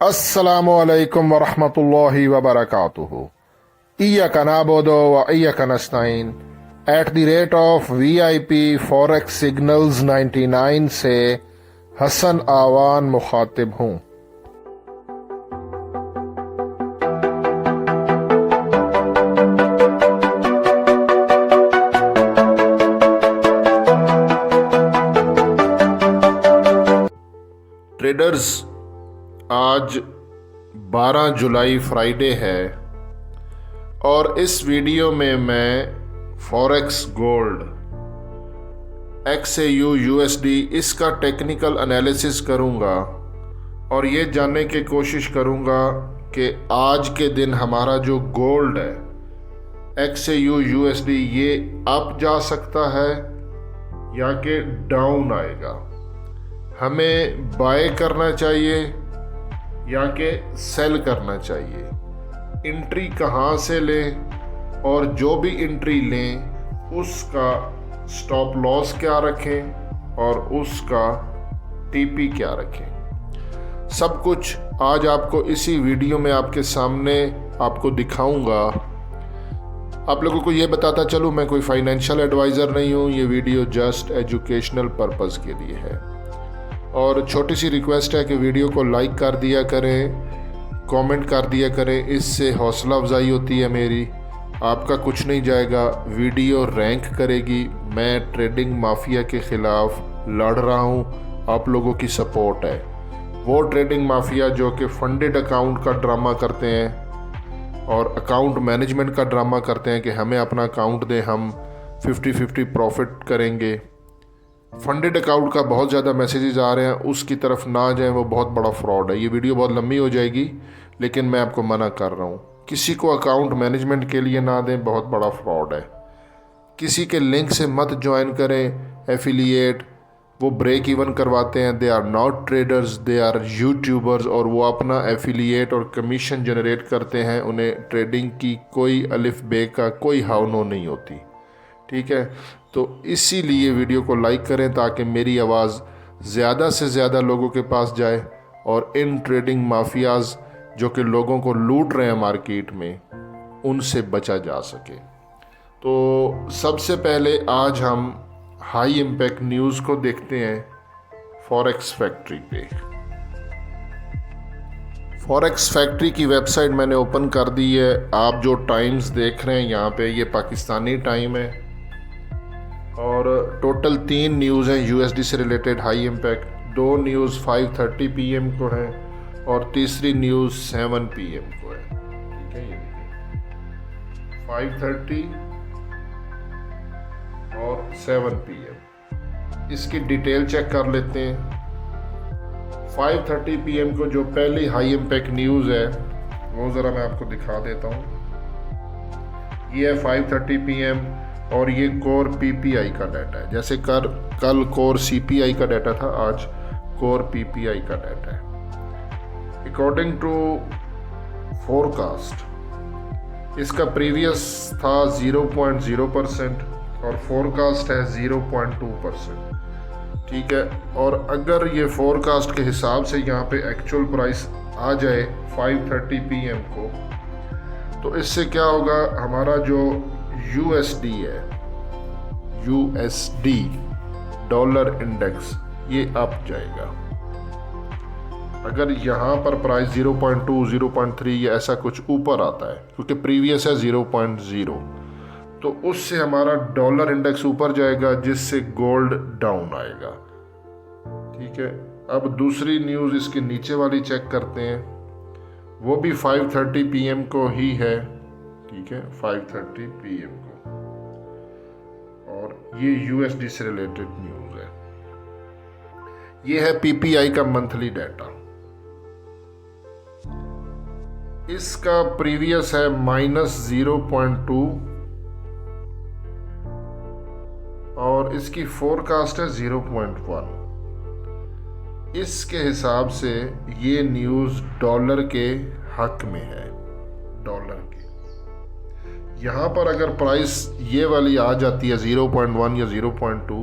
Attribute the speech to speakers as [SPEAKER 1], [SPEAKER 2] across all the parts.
[SPEAKER 1] अस्सलामु अलैकुम वरहमतुल्लाहि वबरकातुहू। इय्याका नअबुदु व इय्याका नस्तईन @ VIP फॉरेक्स सिग्नल्स 99 से हसन आवान मुखातिब हूँ। ट्रेडर्स, आज 12 जुलाई फ्राइडे है और इस वीडियो में मैं फॉरेक्स गोल्ड XAU USD इसका टेक्निकल एनालिसिस करूंगा और ये जानने की कोशिश करूंगा कि आज के दिन हमारा जो गोल्ड है XAU USD ये अप जा सकता है या कि डाउन आएगा, हमें बाय करना चाहिए या कि सेल करना चाहिए, एंट्री कहाँ से लें और जो भी एंट्री लें उसका स्टॉप लॉस क्या रखें और उसका टीपी क्या रखें। सब कुछ आज आपको इसी वीडियो में आपके सामने आपको दिखाऊंगा। आप लोगों को ये बताता चलूँ, मैं कोई फाइनेंशियल एडवाइज़र नहीं हूँ, ये वीडियो जस्ट एजुकेशनल पर्पज़ के लिए है। और छोटी सी रिक्वेस्ट है कि वीडियो को लाइक कर दिया करें, कमेंट कर दिया करें, इससे हौसला अफजाई होती है मेरी। आपका कुछ नहीं जाएगा, वीडियो रैंक करेगी। मैं ट्रेडिंग माफिया के ख़िलाफ़ लड़ रहा हूँ, आप लोगों की सपोर्ट है। वो ट्रेडिंग माफिया जो कि फंडेड अकाउंट का ड्रामा करते हैं और अकाउंट मैनेजमेंट का ड्रामा करते हैं कि हमें अपना अकाउंट दें, हम 50-50 प्रॉफिट करेंगे। फंडेड अकाउंट का बहुत ज़्यादा मैसेजेस आ रहे हैं, उसकी तरफ ना जाएं, वो बहुत बड़ा फ्रॉड है। ये वीडियो बहुत लंबी हो जाएगी लेकिन मैं आपको मना कर रहा हूँ, किसी को अकाउंट मैनेजमेंट के लिए ना दें, बहुत बड़ा फ्रॉड है। किसी के लिंक से मत ज्वाइन करें, एफिलिएट, वो ब्रेक इवन करवाते हैं। They are not traders, they are YouTubers और वो अपना एफिलिएट और कमीशन जनरेट करते हैं। उन्हें ट्रेडिंग की कोई अलिफ बे का कोई हाव नहीं होती, ठीक है। तो इसीलिए वीडियो को लाइक करें ताकि मेरी आवाज़ ज़्यादा से ज़्यादा लोगों के पास जाए और इन ट्रेडिंग माफियाज़ जो कि लोगों को लूट रहे हैं मार्केट में, उनसे बचा जा सके। तो सबसे पहले आज हम हाई इम्पैक्ट न्यूज़ को देखते हैं फॉरेक्स फैक्ट्री पे। फॉरेक्स फैक्ट्री की वेबसाइट मैंने ओपन कर दी है। आप जो टाइम्स देख रहे हैं यहाँ पे, ये पाकिस्तानी टाइम है और टोटल 3 न्यूज़ हैं USD से related high impact. 2 news 5:30 PM को है और तीसरी न्यूज़ 7 PM को है, ठीक है। ये देखिए 5:30 और 7 PM। इसकी डिटेल चेक कर लेते हैं। 5:30 PM को जो पहली हाई इम्पैक्ट न्यूज़ है वो ज़रा मैं आपको दिखा देता हूँ। ये है 5:30 PM और ये कोर PPI का डाटा है। जैसे कल कोर CPI का डाटा था, आज कोर PPI का डाटा है। अकॉर्डिंग टू फोरकास्ट इसका प्रीवियस था 0.0% और फोरकास्ट है 0.2%, ठीक है। और अगर ये फोरकास्ट के हिसाब से यहाँ पे एक्चुअल प्राइस आ जाए 5:30 PM को, तो इससे क्या होगा, हमारा जो USD है, USD डॉलर इंडेक्स, ये अप जाएगा। अगर यहाँ पर प्राइस 0.2, 0.3 या ऐसा कुछ ऊपर आता है, क्योंकि प्रीवियस है 0.0, तो उससे हमारा डॉलर इंडेक्स ऊपर जाएगा जिससे गोल्ड डाउन आएगा, ठीक है। अब दूसरी न्यूज़ इसके नीचे वाली चेक करते हैं, वो भी 5:30 PM को ही है, ठीक है, 5:30 PM को, और ये USD से रिलेटेड न्यूज़ है। ये है PPI का मंथली डाटा। इसका प्रीवियस है -0.2 और इसकी फोरकास्ट है 0.1। इसके हिसाब से ये न्यूज़ डॉलर के हक में है, डॉलर के। यहाँ पर अगर प्राइस ये वाली आ जाती है 0.1 या 0.2,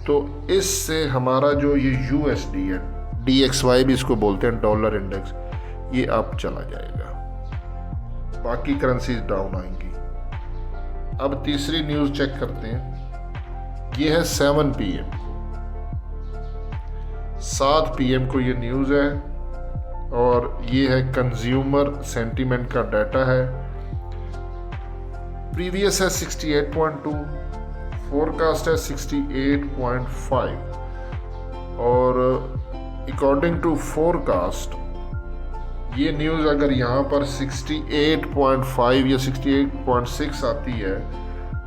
[SPEAKER 1] तो इससे हमारा जो ये USD है, DXY भी इसको बोलते हैं, डॉलर इंडेक्स, ये अप चला जाएगा, बाकी करेंसीज डाउन आएंगी। अब तीसरी न्यूज़ चेक करते हैं। ये है 7 PM, 7 PM को ये न्यूज़ है और ये है कंज्यूमर सेंटीमेंट का डाटा है। प्रीवियस है 68.2, फोरकास्ट है 68.5 और अकॉर्डिंग टू फोरकास्ट ये न्यूज़ अगर यहाँ पर 68.5 या 68.6 आती है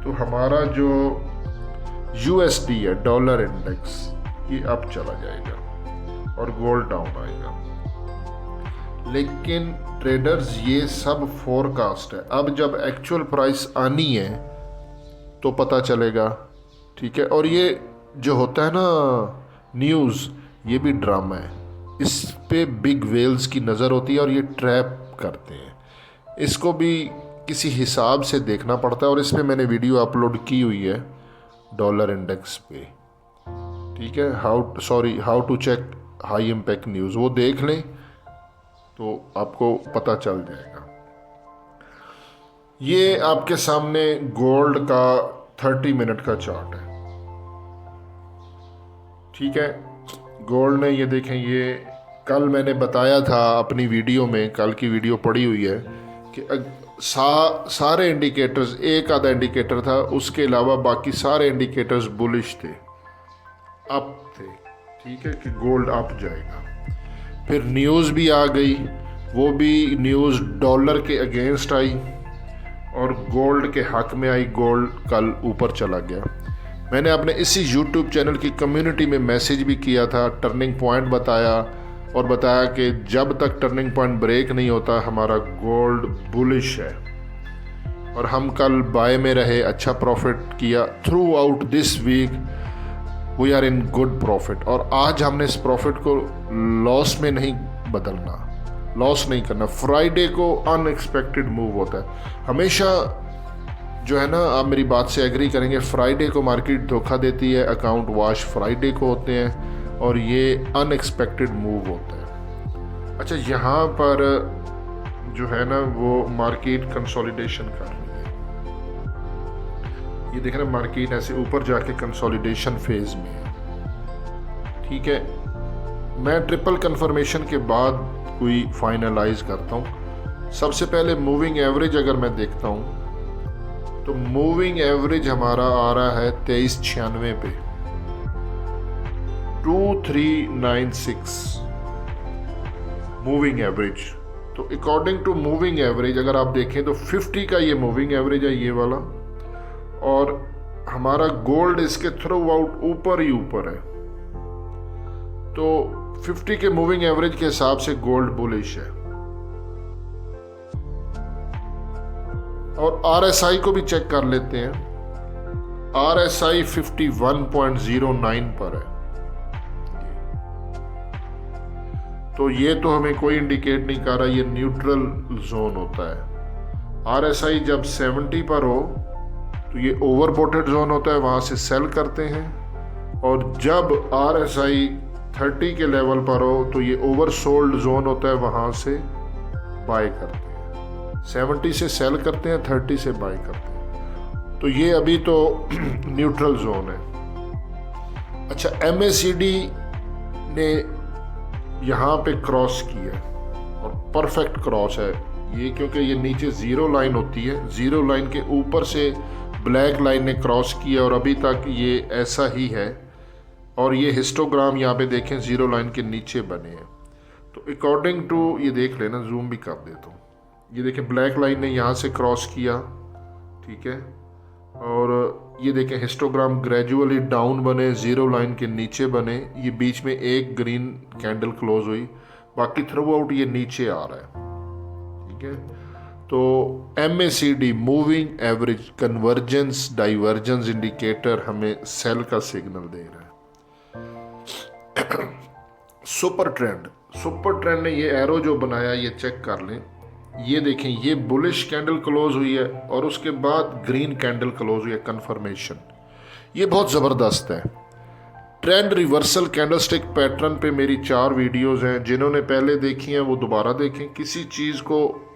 [SPEAKER 1] तो हमारा जो USD है, डॉलर इंडेक्स, ये अप चला जाएगा और गोल्ड डाउन आएगा। लेकिन ट्रेडर्स ये सब फोरकास्ट है, अब जब एक्चुअल प्राइस आनी है तो पता चलेगा, ठीक है। और ये जो होता है ना न्यूज़, ये भी ड्रामा है, इस पे बिग वेल्स की नज़र होती है और ये ट्रैप करते हैं। इसको भी किसी हिसाब से देखना पड़ता है और इस पे मैंने वीडियो अपलोड की हुई है डॉलर इंडेक्स पे, ठीक है। How to check high impact news, वो देख लें तो आपको पता चल जाएगा। ये आपके सामने गोल्ड का 30 मिनट का चार्ट है, ठीक है। गोल्ड ने ये देखें, ये कल मैंने बताया था अपनी वीडियो में, कल की वीडियो पड़ी हुई है कि सारे इंडिकेटर्स, एक आधा इंडिकेटर था, उसके अलावा बाकी सारे इंडिकेटर्स बुलिश थे, अप थे, ठीक है, कि गोल्ड अप जाएगा। फिर न्यूज़ भी आ गई, वो भी न्यूज़ डॉलर के अगेंस्ट आई और गोल्ड के हक में आई, गोल्ड कल ऊपर चला गया। मैंने अपने इसी YouTube चैनल की कम्युनिटी में मैसेज भी किया था, टर्निंग पॉइंट बताया और बताया कि जब तक टर्निंग पॉइंट ब्रेक नहीं होता हमारा गोल्ड बुलिश है। और हम कल बाय में रहे, अच्छा प्रॉफिट किया। Throughout this week we are in good profit और आज हमने इस प्रॉफिट को लॉस में नहीं बदलना, लॉस नहीं करना। फ्राइडे को अनएक्सपेक्टेड मूव होता है हमेशा, जो है ना, आप मेरी बात से एग्री करेंगे, फ्राइडे को मार्केट धोखा देती है, अकाउंट वॉश फ्राइडे को होते हैं और ये अनएक्सपेक्टेड मूव होता है। अच्छा, यहाँ पर जो है ना वो मार्केट कंसोलिडेशन कर रही है, ये देख रहे हैं, मार्केट ऐसे ऊपर जाके कंसोलिडेशन फेज में है, ठीक है। मैं ट्रिपल कंफर्मेशन के बाद कोई फाइनलाइज करता हूँ। सबसे पहले मूविंग एवरेज अगर मैं देखता हूँ तो मूविंग एवरेज हमारा आ रहा है 2396 पे, 2396 मूविंग एवरेज। तो अकॉर्डिंग टू मूविंग एवरेज अगर आप देखें तो 50 का ये मूविंग एवरेज है, ये वाला, और हमारा गोल्ड इसके थ्रू आउट ऊपर ही ऊपर है। तो 50 के मूविंग एवरेज के हिसाब से गोल्ड बुलिश है। और RSI को भी चेक कर लेते हैं। RSI 51.09 पर है, तो ये तो हमें कोई इंडिकेट नहीं कर रहा, ये न्यूट्रल जोन होता है। RSI जब 70 पर हो तो ये ओवरबॉटेड जोन होता है, वहां से सेल करते हैं, और जब RSI 30 के लेवल पर हो तो ये ओवरसोल्ड जोन होता है, वहां से बाय करते हैं। 70 से सेल करते हैं, 30 से बाय करते हैं। तो ये अभी तो न्यूट्रल जोन है। अच्छा, MACD ने यहाँ पे क्रॉस किया और परफेक्ट क्रॉस है ये, क्योंकि ये नीचे जीरो लाइन होती है, जीरो लाइन के ऊपर से ब्लैक लाइन ने क्रॉस किया और अभी तक ये ऐसा ही है। और ये हिस्टोग्राम यहाँ पे देखें, जीरो लाइन के नीचे बने हैं। तो अकॉर्डिंग टू, ये देख लेना, जूम भी कर देता हूँ, ये देखें ब्लैक लाइन ने यहाँ से क्रॉस किया, ठीक है। और ये देखें हिस्टोग्राम ग्रेजुअली डाउन बने, जीरो लाइन के नीचे बने, ये बीच में एक ग्रीन कैंडल क्लोज हुई, बाकी थ्रू आउट ये नीचे आ रहा है, ठीक है। तो MACD moving average convergence divergence indicator हमें सेल का सिग्नल दे रहा है। सुपर ट्रेंड ने ये एरो जो बनाया, ये चेक कर लें, ये देखें, ये बुलिश कैंडल क्लोज हुई है और उसके बाद ग्रीन कैंडल क्लोज हुई है, कंफर्मेशन। ये बहुत ज़बरदस्त है। ट्रेंड रिवर्सल कैंडलस्टिक पैटर्न पे मेरी 4 वीडियोस हैं, जिन्होंने पहले देखी हैं वो दोबारा देखें। किसी चीज़ को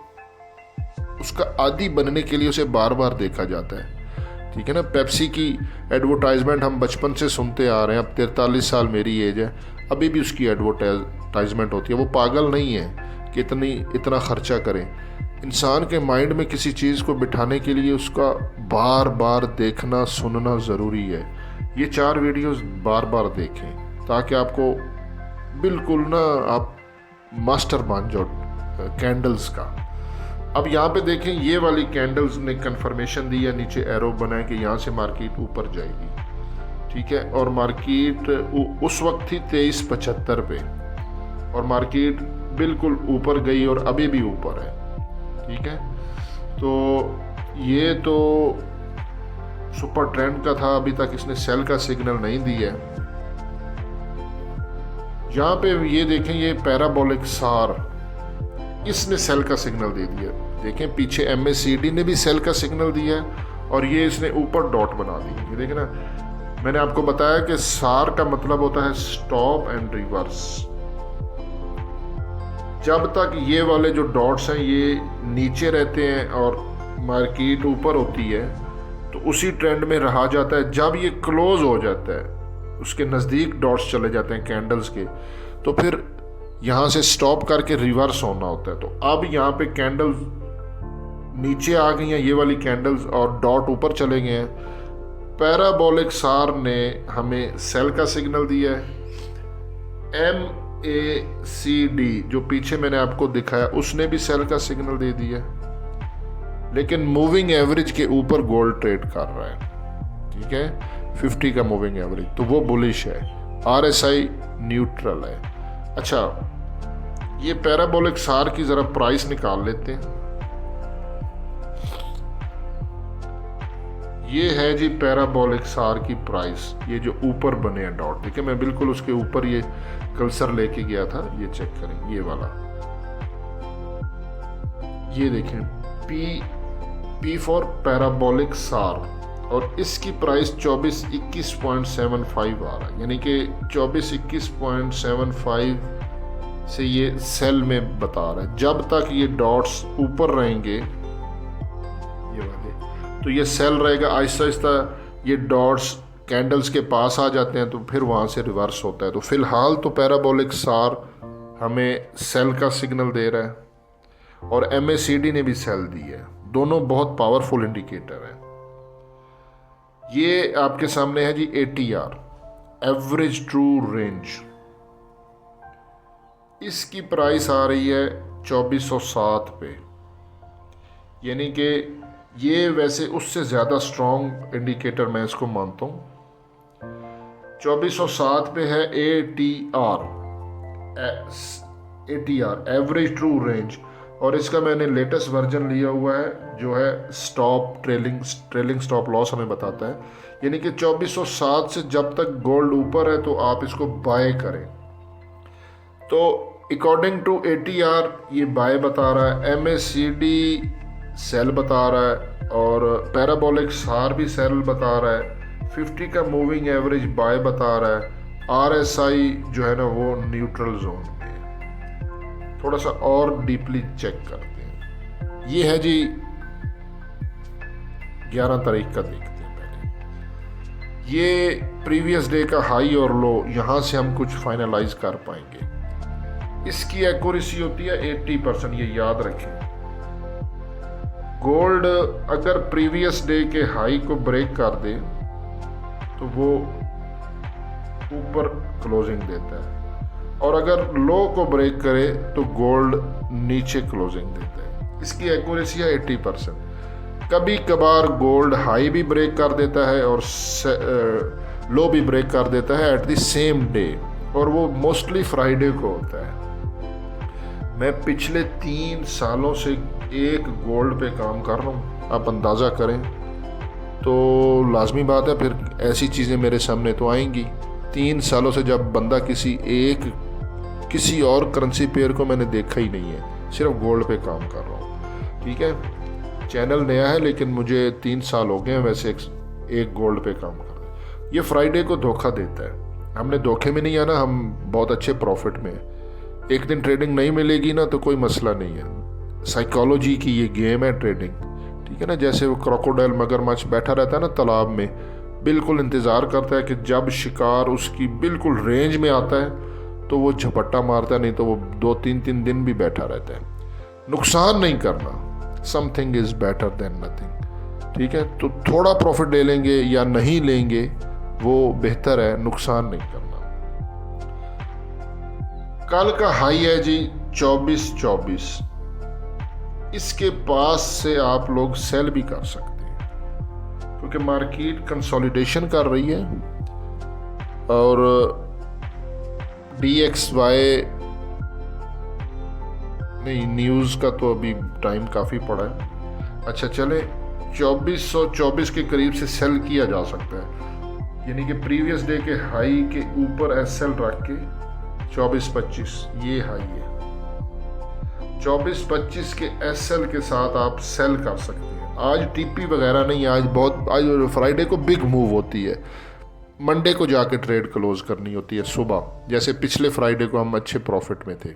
[SPEAKER 1] उसका आदी बनने के लिए उसे बार बार देखा जाता है, ठीक है ना। पेप्सी की एडवर्टाइजमेंट हम बचपन से सुनते आ रहे हैं, अब 43 साल मेरी एज है, अभी भी उसकी एडवर्टाइजमेंट होती है। वो पागल नहीं है कि इतना खर्चा करें। इंसान के माइंड में किसी चीज़ को बिठाने के लिए उसका बार बार देखना सुनना ज़रूरी है। ये 4 वीडियोस बार बार देखें ताकि आपको बिल्कुल ना आप मास्टर बन जाओ कैंडल्स का। अब यहाँ पे देखें, ये वाली कैंडल्स ने कंफर्मेशन दी है, नीचे एरो बना है कि यहाँ से मार्केट ऊपर जाएगी, ठीक है। और मार्केट उस वक्त थी 2375 पे और मार्केट बिल्कुल ऊपर गई और अभी भी ऊपर है, ठीक है। तो ये तो सुपर ट्रेंड का था, अभी तक इसने सेल का सिग्नल नहीं दिया है। यहाँ पे ये देखें, ये पैराबोलिक सार, इसने सेल का सिग्नल दे दिया। देखें पीछे MACD ने भी सेल का सिग्नल दिया है और ये इसने ऊपर डॉट बना दी। ये देखें ना, मैंने आपको बताया कि सार का मतलब होता है स्टॉप एंड रिवर्स। जब तक ये वाले जो डॉट्स हैं ये नीचे रहते हैं और मार्केट ऊपर होती है तो उसी ट्रेंड में रहा जाता है। जब ये क्लोज हो जाता है, उसके नज़दीक डॉट्स चले जाते हैं कैंडल्स के, तो फिर यहाँ से स्टॉप करके रिवर्स होना होता है। तो अब यहाँ पे कैंडल्स नीचे आ गई हैं, ये वाली कैंडल्स, और डॉट ऊपर चले गए हैं। पैराबोलिक सार ने हमें सेल का सिग्नल दिया है। MACD जो पीछे मैंने आपको दिखाया उसने भी सेल का सिग्नल दे दिया, लेकिन मूविंग एवरेज के ऊपर गोल्ड ट्रेड कर रहा है, ठीक है। 50 का मूविंग एवरेज, तो वो बुलिश है। RSI न्यूट्रल है। अच्छा, ये पैराबोलिक सार की जरा प्राइस निकाल लेते हैं। ये है जी पैराबोलिक सार की प्राइस, ये जो ऊपर बने हैं डॉट, ठीक है। मैं बिल्कुल उसके ऊपर ये कर्सर लेके गया था, ये चेक करें, ये वाला, ये देखें, P फॉर पैराबोलिक सार, और इसकी प्राइस 2421.75 आ रहा है, यानी कि 2421.75 से ये सेल में बता रहा है। जब तक ये डॉट्स ऊपर रहेंगे ये वाले, तो ये सेल रहेगा। आहिस्ता आहिस्ता ये डॉट्स कैंडल्स के पास आ जाते हैं तो फिर वहाँ से रिवर्स होता है। तो फिलहाल तो पैराबोलिक सार हमें सेल का सिग्नल दे रहा है और MACD ने भी सेल दी है। दोनों बहुत पावरफुल इंडिकेटर हैं। ये आपके सामने है जी ATR, एवरेज ट्रू रेंज। इसकी प्राइस आ रही है 2407 पे, यानी कि ये वैसे उससे ज़्यादा स्ट्रॉन्ग इंडिकेटर मैं इसको मानता हूँ। 2407 पे है ATR, एवरेज ट्रू रेंज, और इसका मैंने लेटेस्ट वर्जन लिया हुआ है जो है स्टॉप ट्रेलिंग स्टॉप लॉस हमें बताता है, यानी कि 2407 से जब तक गोल्ड ऊपर है तो आप इसको बाय करें। तो अकॉर्डिंग टू ATR ये बाय बता रहा है, MACD सेल बता रहा है और पैराबोलिक सार भी सेल बता रहा है। 50 का मूविंग एवरेज बाय बता रहा है। RSI जो है ना वो न्यूट्रल जोन में है। थोड़ा सा और डीपली चेक करते हैं। ये है जी 11 तारीख का, देखते हैं पहले। ये प्रीवियस डे का हाई और लो, यहाँ से हम कुछ फाइनलाइज कर पाएंगे। इसकी एक्यूरेसी होती है 80%, ये याद रखें। गोल्ड अगर प्रीवियस डे के हाई को ब्रेक कर दे तो वो ऊपर क्लोजिंग देता है, और अगर लो को ब्रेक करे तो गोल्ड नीचे क्लोजिंग देता है। इसकी एक्यूरेसी है 80%। कभी कभार गोल्ड हाई भी ब्रेक कर देता है और लो भी ब्रेक कर देता है एट द सेम डे, और वो मोस्टली फ्राइडे को होता है। मैं पिछले 3 सालों से एक गोल्ड पे काम कर रहा हूँ, आप अंदाज़ा करें। तो लाजमी बात है फिर ऐसी चीज़ें मेरे सामने तो आएंगी। 3 सालों से जब बंदा किसी और करेंसी पेयर को मैंने देखा ही नहीं है, सिर्फ गोल्ड पे काम कर रहा हूँ, ठीक है। चैनल नया है लेकिन मुझे 3 साल हो गए हैं वैसे एक गोल्ड पे काम कर रहा है। ये फ्राइडे को धोखा देता है, हमने धोखे में नहीं आना, हम बहुत अच्छे प्रॉफिट में हैं। एक दिन ट्रेडिंग नहीं मिलेगी ना तो कोई मसला नहीं है। साइकोलॉजी की ये गेम है ट्रेडिंग, ठीक है ना। जैसे वो क्रोकोडाइल मगरमच्छ बैठा रहता है ना तालाब में, बिल्कुल इंतज़ार करता है कि जब शिकार उसकी बिल्कुल रेंज में आता है तो वो झपट्टा मारता है, नहीं तो वो 2-3 दिन भी बैठा रहता है। नुकसान नहीं करना, something is better than nothing, ठीक है। तो थोड़ा प्रॉफिट ले लेंगे या नहीं लेंगे वो बेहतर है, नुकसान नहीं करना। कल का हाई है जी 2424, इसके पास से आप लोग सेल भी कर सकते हैं क्योंकि मार्केट कंसोलिडेशन कर रही है और DXY नहीं, न्यूज़ का तो अभी टाइम काफ़ी पड़ा है। अच्छा चले, 2424 के करीब से सेल किया जा सकता है, यानी कि प्रीवियस डे के हाई के ऊपर SL रख के 2425 ये हाई है। 2425 के SL के साथ आप सेल कर सकते हैं। आज TP वगैरह नहीं, आज फ्राइडे को बिग मूव होती है, मंडे को जाके ट्रेड क्लोज करनी होती है सुबह। जैसे पिछले फ्राइडे को हम अच्छे प्रॉफिट में थे,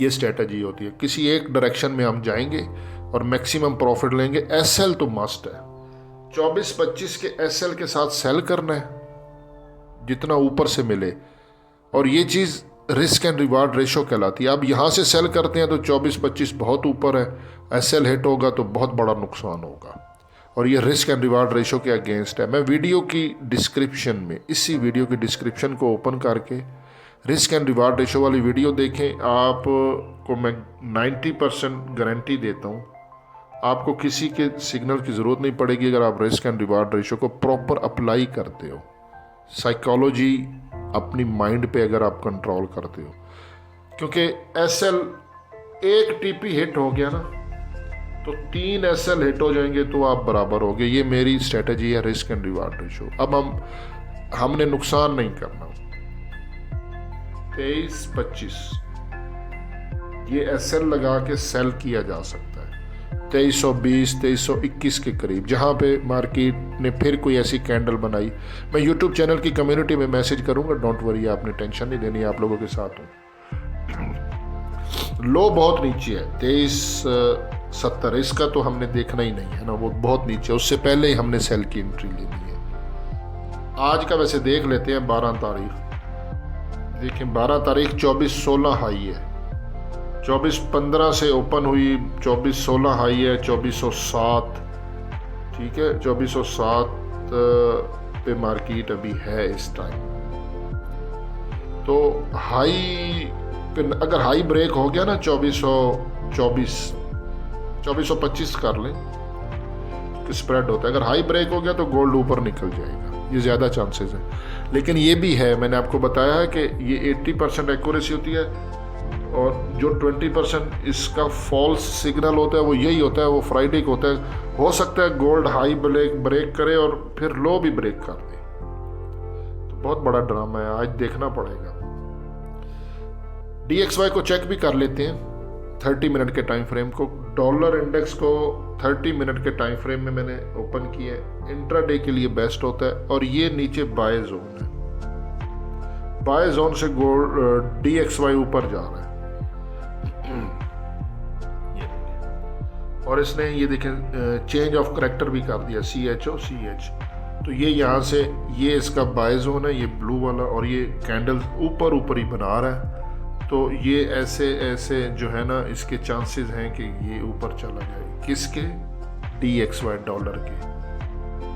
[SPEAKER 1] ये स्ट्रेटजी होती है। किसी एक डायरेक्शन में हम जाएंगे और मैक्सिमम प्रॉफिट लेंगे। SL तो मस्ट है, 2425 के SL के साथ सेल करना है जितना ऊपर से मिले, और ये चीज़ रिस्क एंड रिवार्ड रेशो कहलाती है। अब यहाँ से सेल करते हैं तो 2425 बहुत ऊपर है, SL हिट होगा तो बहुत बड़ा नुकसान होगा, और ये रिस्क एंड रिवार्ड रेशो के अगेंस्ट है। मैं वीडियो की डिस्क्रिप्शन में, इसी वीडियो की डिस्क्रिप्शन को ओपन करके रिस्क एंड रिवार्ड रेशो वाली वीडियो देखें। आपको मैं 90% गारंटी देता हूँ, आपको किसी के सिग्नल की ज़रूरत नहीं पड़ेगी अगर आप रिस्क एंड रिवार्ड रेशो को प्रॉपर अप्लाई करते हो। साइकोलॉजी अपनी माइंड पे अगर आप कंट्रोल करते हो, क्योंकि SL एक TP हिट हो गया ना तो 3 SL हिट हो जाएंगे तो आप बराबर हो गए। ये मेरी स्ट्रेटजी है रिस्क एंड रिवार्ड रेशो। अब हमने नुकसान नहीं करना। 2325 ये SL लगा के सेल किया जा सकता है 2320 2321 के करीब, जहाँ पे मार्केट ने फिर कोई ऐसी कैंडल बनाई। मैं यूट्यूब चैनल की कम्युनिटी में मैसेज करूंगा, डोंट वरी, आपने टेंशन नहीं लेनी, आप लोगों के साथ हूँ। लो बहुत नीचे है 2370, इसका तो हमने देखना ही नहीं है ना, वो बहुत नीचे, उससे पहले ही हमने सेल की एंट्री लेनी है। आज का वैसे देख लेते हैं 12 तारीख। देखें 12 तारीख 2416 हाई है, 2415 से ओपन हुई, 2416 हाई है 2407, ठीक है। 2407 पे मार्केट अभी है इस टाइम। तो हाई पे अगर हाई ब्रेक हो गया ना 2424 2425 कर लें, स्प्रेड होता है। अगर हाई ब्रेक हो गया तो गोल्ड ऊपर निकल जाएगा, ये ज़्यादा चांसेस है। लेकिन ये भी है, मैंने आपको बताया है कि ये 80% एक्यूरेसी होती है, और जो 20% इसका फॉल्स सिग्नल होता है वो यही होता है, वो फ्राइडे को होता है। हो सकता है गोल्ड हाई ब्रेक करे और फिर लो भी ब्रेक कर दे, तो बहुत बड़ा ड्रामा है, आज देखना पड़ेगा। DXY को चेक भी कर लेते हैं 30 मिनट के टाइम फ्रेम को। डॉलर इंडेक्स को 30 मिनट के टाइम फ्रेम में मैंने ओपन किया है, इंट्राडे के लिए बेस्ट होता है। और ये नीचे बाय जोन है, बाय जोन से गोल्ड DXY ऊपर जा रहा है, और इसने ये देखें चेंज ऑफ करेक्टर भी कर दिया, CH। तो ये यहाँ से, ये इसका बाय जोन है, ये ब्लू वाला, और ये कैंडल ऊपर ही बना रहा है। तो ये ऐसे जो है ना, इसके चांसेस हैं कि ये ऊपर चला जाए। किसके? DXY डॉलर के।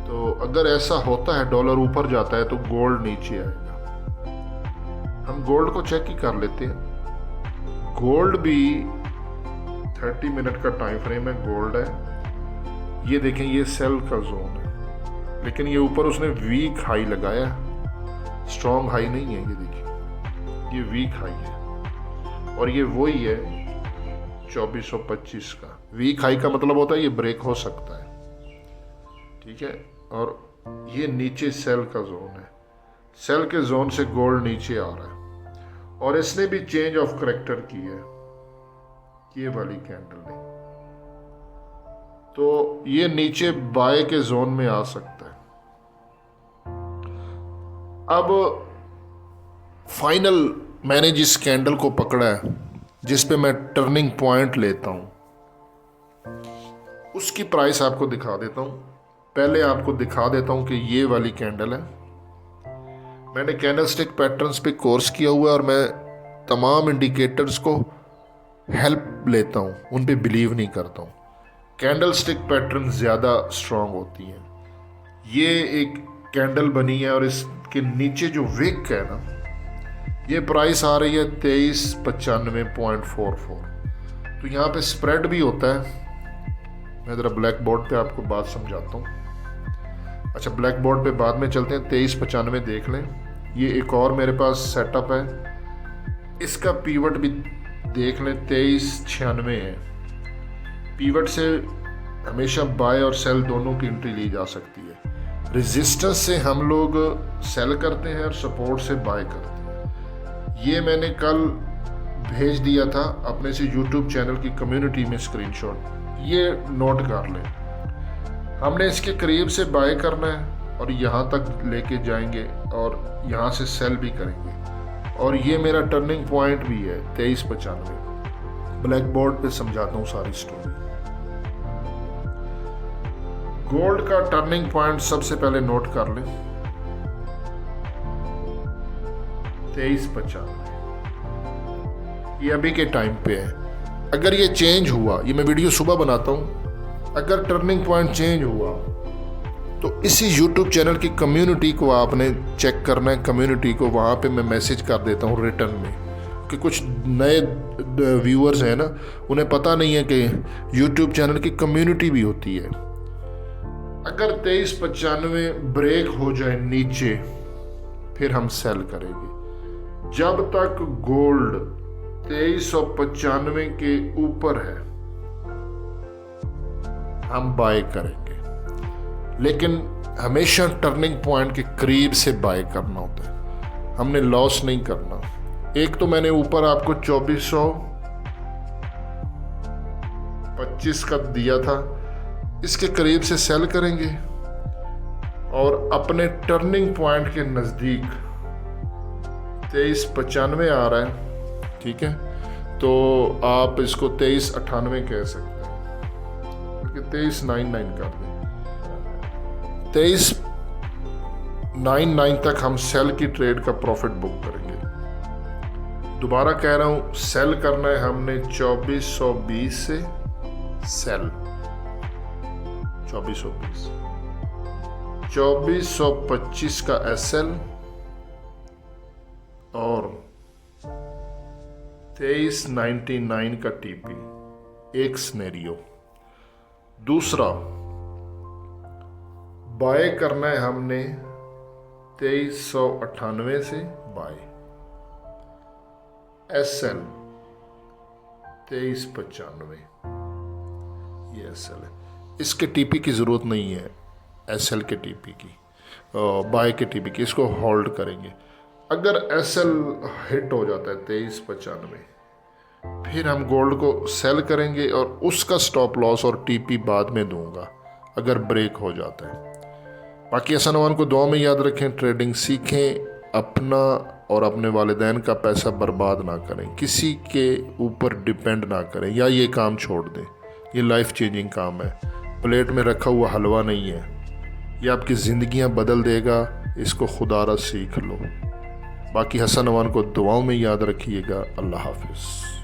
[SPEAKER 1] तो अगर ऐसा होता है, डॉलर ऊपर जाता है तो गोल्ड नीचे आएगा। हम गोल्ड को चेक ही कर लेते हैं। गोल्ड भी 30 मिनट का टाइम फ्रेम है, गोल्ड है। ये देखें, ये सेल का जोन है, लेकिन ये ऊपर उसने वीक हाई लगाया, स्ट्रॉन्ग हाई नहीं है। ये देखिए, ये वीक हाई है, और ये वही है 2425 का। वीक हाई का मतलब होता है ये ब्रेक हो सकता है, ठीक है। और ये नीचे सेल का जोन है, सेल के जोन से गोल्ड नीचे आ रहा है, और इसने भी चेंज ऑफ करेक्टर की है, ये वाली कैंडल ने। तो ये नीचे बाय के जोन में आ सकता है। अब फाइनल मैंने जिस कैंडल को पकड़ा है, जिस पे मैं टर्निंग पॉइंट लेता हूँ, उसकी प्राइस आपको दिखा देता हूँ। पहले आपको दिखा देता हूँ कि ये वाली कैंडल है। मैंने कैंडलस्टिक पैटर्न्स पे कोर्स किया हुआ है और मैं तमाम इंडिकेटर्स को हेल्प लेता हूँ, उन पे बिलीव नहीं करता हूँ। कैंडलस्टिक पैटर्न ज़्यादा स्ट्रांग होती हैं। ये एक कैंडल बनी है और इसके नीचे जो विक है ना, ये प्राइस आ रही है 2395.44। तो यहाँ पे स्प्रेड भी होता है। मैं ज़रा ब्लैक बोर्ड पे आपको बात समझाता हूँ। अच्छा, ब्लैक बोर्ड पे बाद में चलते हैं। 2395 देख लें। ये एक और मेरे पास सेटअप है, इसका पीवट भी देख लें, 2396 है। पीवट से हमेशा बाय और सेल दोनों की एंट्री ली जा सकती है। रेजिस्टेंस से हम लोग सेल करते हैं और सपोर्ट से बाय करते हैं। ये मैंने कल भेज दिया था अपने से यूट्यूब चैनल की कम्युनिटी में स्क्रीनशॉट, ये नोट कर लें। हमने इसके करीब से बाय करना है और यहाँ तक लेके जाएंगे और यहाँ से सेल भी करेंगे। और ये मेरा टर्निंग पॉइंट भी है 2395। ब्लैक बोर्ड पे समझाता हूँ सारी स्टोरी। गोल्ड का टर्निंग पॉइंट सबसे पहले नोट कर लें, 2395। ये अभी के टाइम पे है। अगर ये चेंज हुआ, ये मैं वीडियो सुबह बनाता हूँ, अगर टर्निंग पॉइंट चेंज हुआ तो इसी यूट्यूब चैनल की कम्युनिटी को आपने चेक करना है। कम्युनिटी को वहाँ पे मैं मैसेज कर देता हूँ रिटर्न में, कि कुछ नए व्यूअर्स हैं ना, उन्हें पता नहीं है कि यूट्यूब चैनल की कम्युनिटी भी होती है। अगर 2395 ब्रेक हो जाए नीचे, फिर हम सेल करेंगे। जब तक गोल्ड 2395 के ऊपर है हम बाय करेंगे, लेकिन हमेशा टर्निंग पॉइंट के करीब से बाय करना होता है। हमने लॉस नहीं करना। एक तो मैंने ऊपर आपको 2425 का दिया था, इसके करीब से सेल करेंगे और अपने टर्निंग पॉइंट के नज़दीक 2395 आ रहा है, ठीक है, तो आप इसको 2398 कह सकते हैं, क्योंकि 2399 कर दें। 2399 तक हम सेल की ट्रेड का प्रॉफिट बुक करेंगे। दोबारा कह रहा हूं, सेल करना है हमने 2420 से सेल 2420, 2425 का एसएल और 2399 का टीपी। एक सिनेरियो। दूसरा, बाय करना है हमने 2398 से बाय, एसएल 2395, ये एसएल है। इसके टीपी की ज़रूरत नहीं है, एसएल के टीपी की, बाय के टीपी की। इसको होल्ड करेंगे। अगर एसएल हिट हो जाता है 2395, फिर हम गोल्ड को सेल करेंगे और उसका स्टॉप लॉस और टीपी बाद में दूंगा अगर ब्रेक हो जाता है। बाकी हसन अमान को दुआ में याद रखें। ट्रेडिंग सीखें, अपना और अपने वालिदैन का पैसा बर्बाद ना करें, किसी के ऊपर डिपेंड ना करें, या ये काम छोड़ दें। ये लाइफ चेंजिंग काम है, प्लेट में रखा हुआ हलवा नहीं है। ये आपकी ज़िंदगियां बदल देगा, इसको खुदारा सीख लो। बाकी हसन अमान को दुआओं में याद रखिएगा। अल्लाह हाफिज़।